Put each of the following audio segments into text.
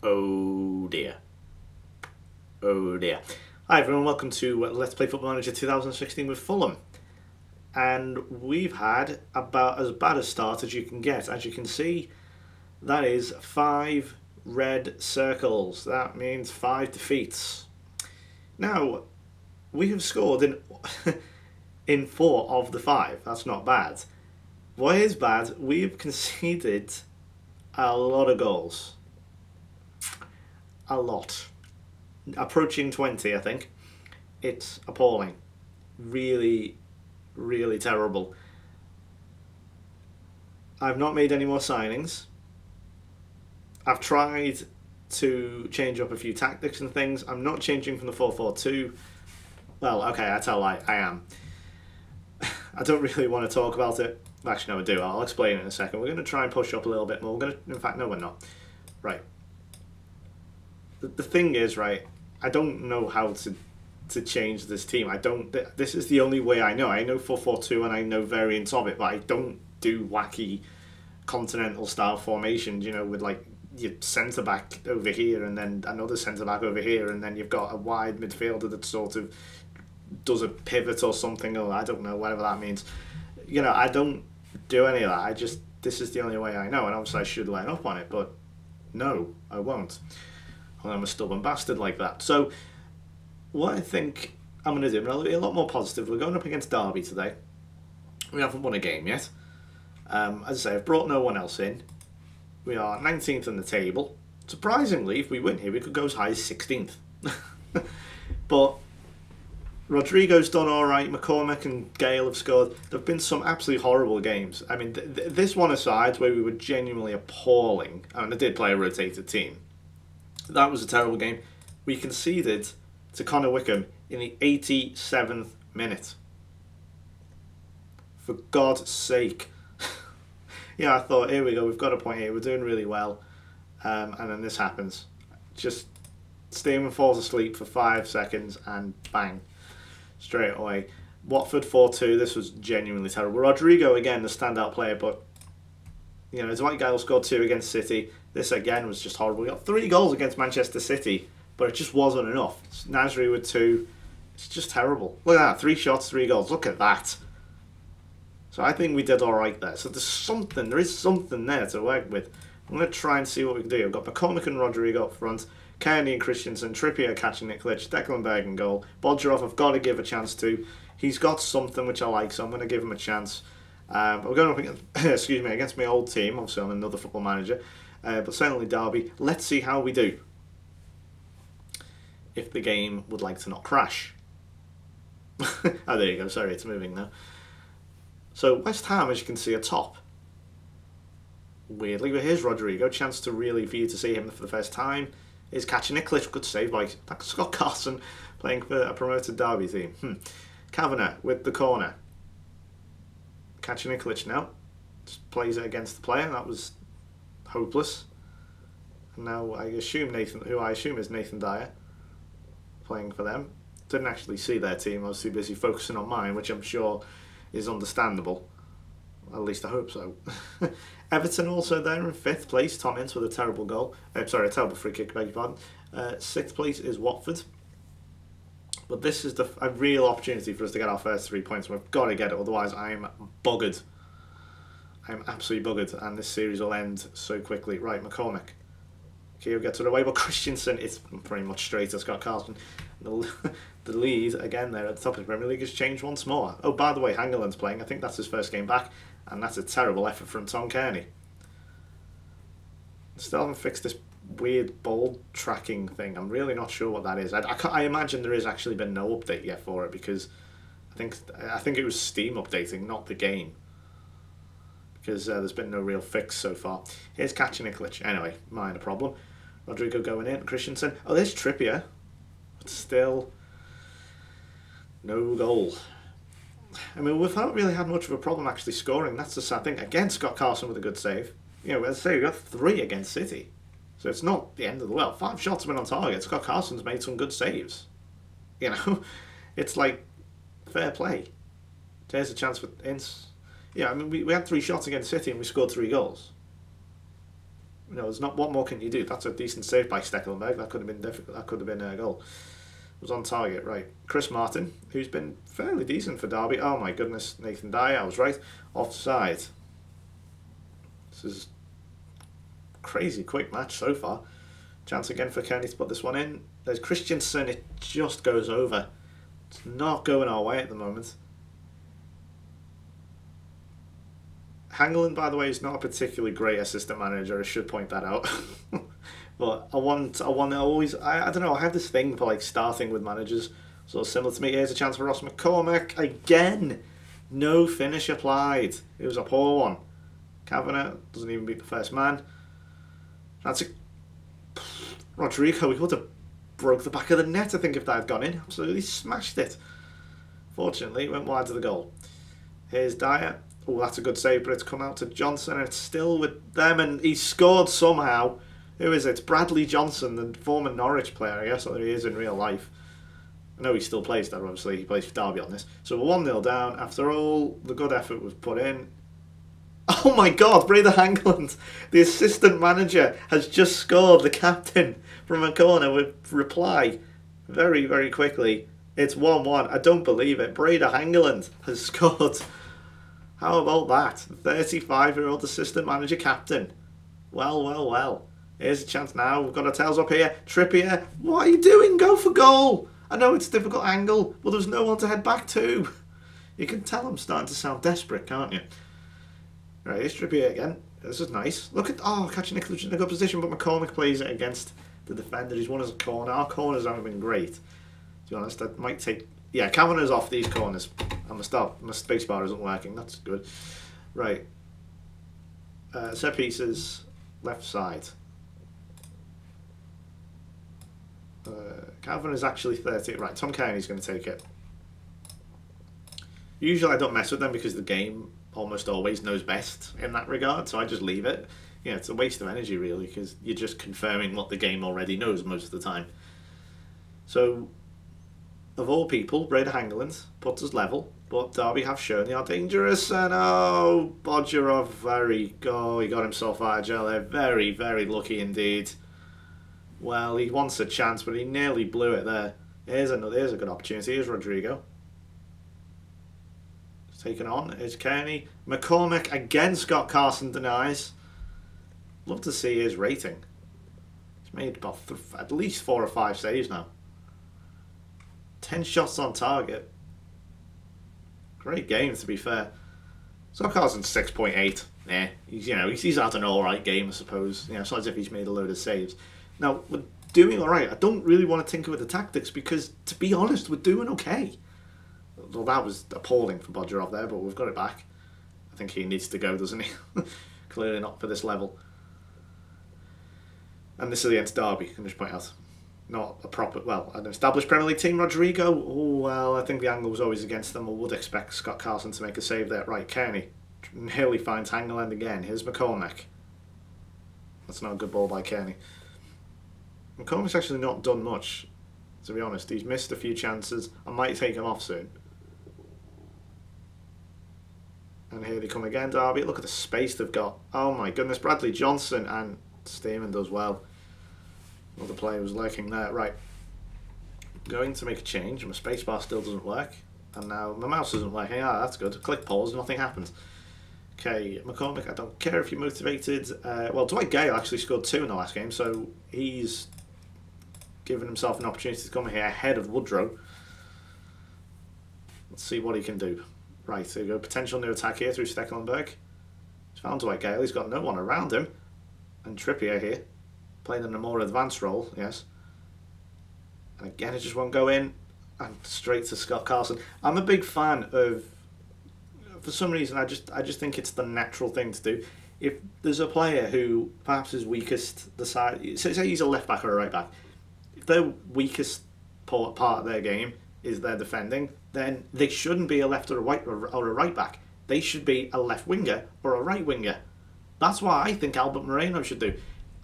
Oh dear. Oh dear. Hi everyone, welcome to Let's Play Football Manager 2016 with Fulham. And we've had about as bad a start as you can get. As you can see, that is 5 red circles. That means 5 defeats. Now, we have scored in in 4 of the 5. That's not bad. What is bad, we've conceded a lot of goals. A lot. Approaching 20, I think. It's appalling. Really, really terrible. I've not made any more signings. I've tried to change up a few tactics and things. I'm not changing from the 4-4-2. Well, okay, I tell I am. I don't really want to talk about it. Actually, no, I do. I'll explain it in a second. We're going to try and push up a little bit more. In fact, no, we're not. Right. The thing is, right, I don't know how to change this team. This is the only way I know. I know 4-4-2 and I know variants of it, but I don't do wacky continental style formations, with like your centre back over here and then another centre back over here, and then you've got a wide midfielder that sort of does a pivot or something, or I don't know, whatever that means. I don't do any of that. This is the only way I know, and obviously I should line up on it, but no, I won't. Well, I'm a stubborn bastard like that. So, what I think I'm going to do, I'm going to be a lot more positive. We're going up against Derby today. We haven't won a game yet. As I say, I've brought no one else in. We are 19th in the table. Surprisingly, if we win here, we could go as high as 16th. But Rodrigo's done all right. McCormick and Gale have scored. There have been some absolutely horrible games. I mean, this one aside, where we were genuinely appalling. I mean, I did play a rotated team. That was a terrible game. We conceded to Connor Wickham in the 87th minute. For God's sake. I thought, here we go, we've got a point here, we're doing really well. And then this happens. Just Stearman falls asleep for 5 seconds and bang, straight away. Watford 4-2, this was genuinely terrible. Rodrigo, again, the standout player, but Dwight Gale scored 2 against City. This again was just horrible. We got 3 goals against Manchester City, but it just wasn't enough. Nasri with 2. It's just terrible. Look at that, 3 shots, 3 goals. Look at that. So I think we did alright there. So there is something there to work with. I'm going to try and see what we can do. I've got McCormick and Rodrigo up front, Kearney and Christensen, Trippier catching Nick Litch, Declan Berg Goal. Bodgerov I've got to give a chance to. He's got something which I like, so I'm going to give him a chance. We're going up against, against my old team. Obviously, I'm another football manager, but certainly Derby. Let's see how we do. If the game would like to not crash. Oh, there you go. Sorry, it's moving now. So West Ham, as you can see, are top. Weirdly, but here's Rodrigo. Chance for you to see him for the first time. Is catching Nick Litch. Good save by Scott Carson, playing for a promoted Derby team. Kavanagh with the corner. Catching Nikolic now. Just plays it against the player. That was hopeless. And now I assume who I assume is Nathan Dyer, playing for them. Didn't actually see their team. I was too busy focusing on mine, which I'm sure is understandable. At least I hope so. Everton also there in 5th place. Tom Ince with a terrible goal. A terrible free kick, beg your pardon. 6th place is Watford. But this is a real opportunity for us to get our first 3 points. We've got to get it, otherwise I'm buggered. I'm absolutely buggered, and this series will end so quickly. Right, McCormick. Keogh gets it away, but Christensen is pretty much straight to Scott Carson. The lead, again, there at the top of the Premier League has changed once more. Oh, by the way, Hangeland's playing. I think that's his first game back, and that's a terrible effort from Tom Kearney. Still haven't fixed this weird ball tracking thing. I'm really not sure what that is. I imagine there has actually been no update yet for it, because I think it was Steam updating, not the game, because there's been no real fix so far. Here's catching a glitch. Anyway, minor problem. Rodrigo going in. Christensen. Oh, there's Trippier, but still no goal. I mean, we've not really had much of a problem actually scoring. That's the sad thing. Again, Scott Carson with a good save. As I say, we got 3 against City. So it's not the end of the world. 5 shots have been on target. Scott Carson's made some good saves. It's like fair play. There's a chance for Ince. Yeah, I mean, we had 3 shots against City and we scored 3 goals. There's not. What more can you do? That's a decent save by Stekelenburg. That could have been difficult. That could have been a goal. It was on target, right? Chris Martin, who's been fairly decent for Derby. Oh my goodness, Nathan Dyer, I was right. Offside. This is crazy quick match so far. Chance again for Kenny to put this one in. There's Christensen. It just goes over. It's not going our way at the moment. Hangeland, by the way, is not a particularly great assistant manager. I should point that out. But I don't know, I have this thing for like starting with managers sort of similar to me. Here's a chance for Ross McCormack. Again, no finish applied. It was a poor one. Kavanagh doesn't even beat the first man. That's a... Rodrigo, he would have broke the back of the net, I think, if that had gone in. Absolutely smashed it. Fortunately, it went wide to the goal. Here's Dyer. Oh, that's a good save, but it's come out to Johnson, and it's still with them, and he scored somehow. Who is it? It's Bradley Johnson, the former Norwich player, I guess, or he is in real life. I know he still plays there, obviously. He plays for Derby on this. So we're 1-0 down. After all, the good effort was put in. Oh my God, Breda Hangeland, the assistant manager, has just scored the captain from a corner with reply very, very quickly. It's 1-1. I don't believe it. Breda Hangeland has scored. How about that? 35-year-old assistant manager captain. Well, well, well. Here's a chance now. We've got our tails up here. Trippier, what are you doing? Go for goal. I know it's a difficult angle, but there's no one to head back to. You can tell I'm starting to sound desperate, can't you? Right, here's Trippier again. This is nice. Look at, catching Nicholas in a good position, but McCormick plays it against the defender. He's won as a corner. Our corners haven't been great, to be honest. That might take... Yeah, Kavanagh's off these corners. I'm stop. My spacebar isn't working. That's good. Right. Set pieces, left side. Calvin is actually 30. Right, Tom Kearney's going to take it. Usually I don't mess with them because the game almost always knows best in that regard, so I just leave it. Yeah, it's a waste of energy really because you're just confirming what the game already knows most of the time. So, of all people, Breda Hangeland puts us level, but Derby have shown they are dangerous, and Bodgerov, he got himself out of jail there. Very, very lucky indeed. Well, he wants a chance, but he nearly blew it there. Here's a good opportunity. Here's Rodrigo. It's taken on. Here's Kearney. McCormick again. Scott Carson denies. Love to see his rating. He's made about at least 4 or 5 saves now. 10 shots on target. Great game, to be fair. Scott Carson's 6.8. He's had an alright game, I suppose. It's not as if he's made a load of saves. Now, we're doing alright. I don't really want to tinker with the tactics because, to be honest, we're doing okay. Well, that was appalling from Bodgerov there, but we've got it back. I think he needs to go, doesn't he? Clearly not for this level. And this is against Derby, can I just point out. Not an established Premier League team, Rodrigo. I think the angle was always against them. I would expect Scott Carson to make a save there. Right, Kearney nearly finds Hangeland again. Here's McCormick. That's not a good ball by Kearney. McCormick's actually not done much, to be honest. He's missed a few chances. I might take him off soon. And here they come again, Derby. Look at the space they've got. Oh my goodness, Bradley Johnson, and Stearman does well. Another player was lurking there. Right. Going to make a change. My spacebar still doesn't work. And now my mouse isn't working. That's good. Click pause, nothing happens. Okay, McCormick, I don't care if you're motivated. Dwight Gale actually scored 2 in the last game, so he's given himself an opportunity to come here ahead of Woodrow. Let's see what he can do. Right, there you go. Potential new attack here through Stekelenburg. He's found Dwight Gale. He's got no one around him. And Trippier here, playing in a more advanced role, yes. And again, it just won't go in. And straight to Scott Carson. I'm a big fan of... For some reason, I just think it's the natural thing to do. If there's a player who perhaps is weakest, say he's a left back or a right back, if their weakest part of their game is their defending, then they shouldn't be a left or a right back. They should be a left winger or a right winger. That's what I think Albert Moreno should do.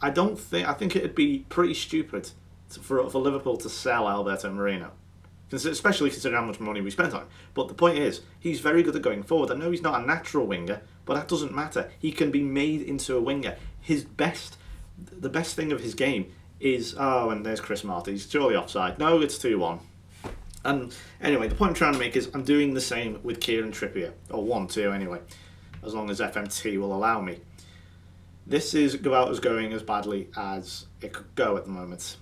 I think it'd be pretty stupid for Liverpool to sell Alberto Moreno. Especially considering how much money we spent on him. But the point is, he's very good at going forward. I know he's not a natural winger, but that doesn't matter. He can be made into a winger. His best the best thing of his game is, oh, and there's Chris Martin. He's surely offside. No, it's 2-1. And anyway, the point I'm trying to make is I'm doing the same with Kieran Trippier, or 1-2 anyway, as long as FMT will allow me. This is about as going as badly as it could go at the moment.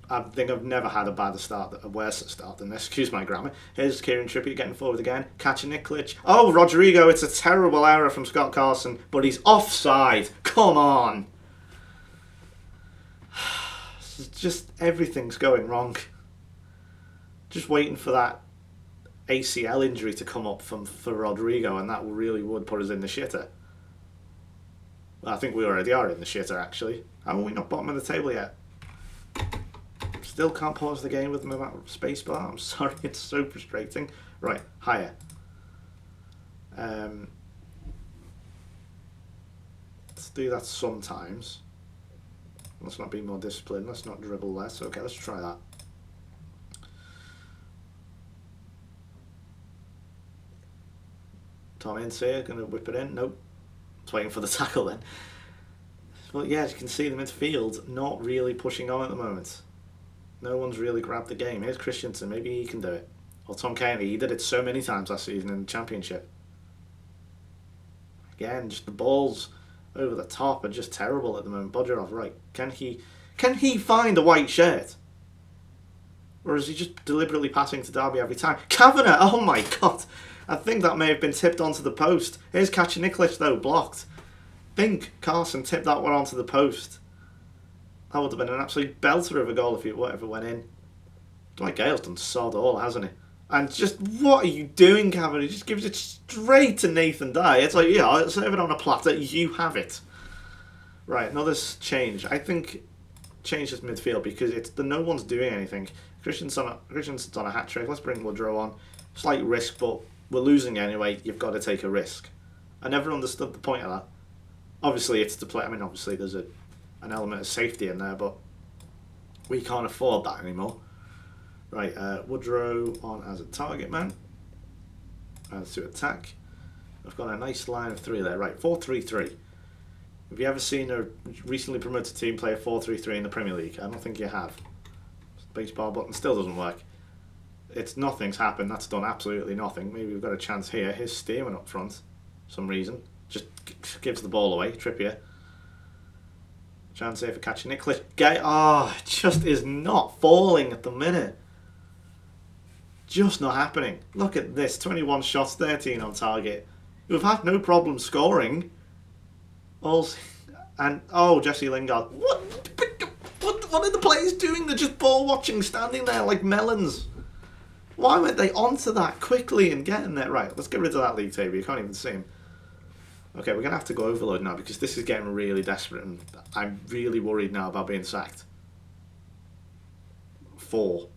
I think I've never had a worse start than this. Excuse my grammar. Here's Kieran Trippier getting forward again. Catching Nikolic. Oh, Rodrigo, it's a terrible error from Scott Carson, but he's offside. Come on. Just everything's going wrong. Just waiting for that ACL injury to come up for Rodrigo, and that really would put us in the shitter. Well, I think we already are in the shitter, actually. How are we not bottom of the table yet? Still can't pause the game with my spacebar. I'm sorry, it's so frustrating. Right, higher. Let's do that sometimes. Let's not be more disciplined. Let's not dribble less. Okay, let's try that. Tom Ince here, going to whip it in. Nope. It's waiting for the tackle then. But yeah, as you can see, the midfield not really pushing on at the moment. No one's really grabbed the game. Here's Christensen. Maybe he can do it. Or Tom Cairney. He did it so many times last season in the Championship. Again, just the balls over the top are just terrible at the moment. Bodjarov, right. Can he find a white shirt? Or is he just deliberately passing to Derby every time? Kavanagh! Oh my god! I think that may have been tipped onto the post. Here's Nikolic though, blocked. I think Carson tipped that one onto the post. That would have been an absolute belter of a goal if it whatever went in. Dwight Gale's done sod all, hasn't he? And just, what are you doing, Kavanagh? He just gives it straight to Nathan Dye. It's like, yeah, I'll serve it on a platter, you have it. Right, another change. I think change this midfield because no one's doing anything. Christian's on a hat-trick. Let's bring Woodrow on. Slight risk, but we're losing anyway. You've got to take a risk. I never understood the point of that. Obviously, it's to play. I mean, obviously, there's an element of safety in there, but we can't afford that anymore. Right, Woodrow on as a target man. To attack. I've got a nice line of three there. Right, 4-3-3. Have you ever seen a recently promoted team play a 4-3-3 in the Premier League? I don't think you have. Baseball button still doesn't work. Nothing's happened. That's done absolutely nothing. Maybe we've got a chance here. Here's Stearman up front. Some reason. Just gives the ball away. Trippier. Chance here for catching Nikolic. It just is not falling at the minute. Just not happening. Look at this. 21 shots, 13 on target. We've had no problem scoring. Jesse Lingard. What are the players doing? They're just ball watching, standing there like melons. Why weren't they onto that quickly and getting there? Right, let's get rid of that league table. You can't even see him. Okay, we're going to have to go overload now because this is getting really desperate and I'm really worried now about being sacked. 4.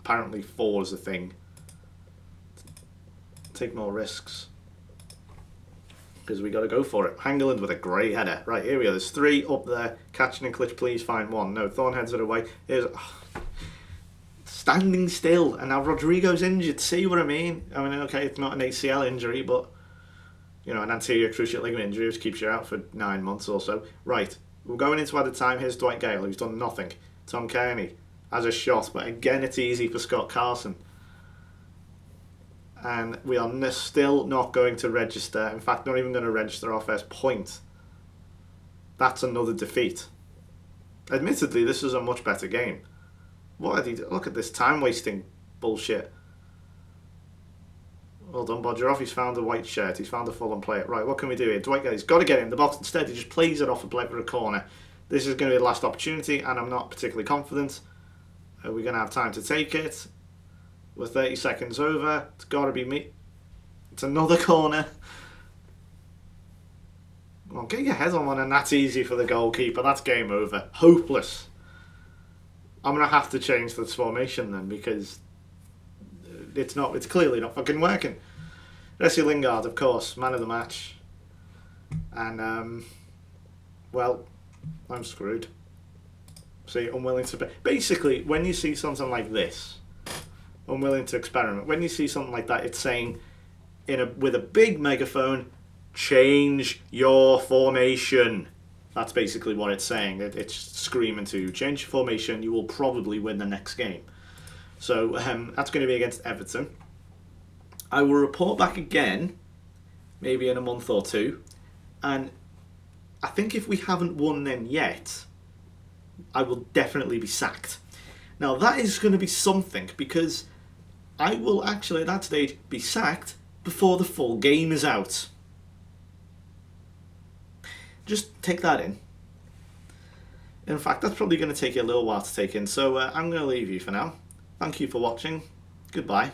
Apparently 4 is a thing. Take more risks. Because we got to go for it. Hangeland with a great header. Right, here we go. There's 3 up there. Catching and Klitsch, please find 1. No, Thorne heads it away. Here's... standing still. And now Rodrigo's injured. See what I mean? I mean, okay, it's not an ACL injury, but... an anterior cruciate ligament injury which keeps you out for 9 months or so. Right, we're going into added time. Here's Dwight Gale, who's done nothing. Tom Cairney has a shot, but again it's easy for Scott Carson. And we are still not going to register. In fact, not even going to register our first point. That's another defeat. Admittedly, this is a much better game. Look at this time-wasting bullshit. Well done, Bodjarov. He's found a white shirt. He's found a Fulham player. Right, what can we do here? Dwight Gale's got to get in the box. Instead, he just plays it off for a corner. This is going to be the last opportunity, and I'm not particularly confident. Are we going to have time to take it? We're 30 seconds over. It's got to be me. It's another corner. Come on, get your head on one, and that's easy for the goalkeeper. That's game over. Hopeless. I'm going to have to change this formation then, because... It's clearly not fucking working. Jesse Lingard, of course, man of the match. And, well, I'm screwed. See, unwilling to... Basically, when you see something like this, unwilling to experiment, when you see something like that, it's saying, with a big megaphone, change your formation. That's basically what it's saying. It's screaming to change your formation. You will probably win the next game. So that's going to be against Everton. I will report back again, maybe in a month or two. And I think if we haven't won them yet, I will definitely be sacked. Now that is going to be something, because I will actually at that stage be sacked before the full game is out. Just take that in. In fact, that's probably going to take you a little while to take in, so I'm going to leave you for now. Thank you for watching. Goodbye.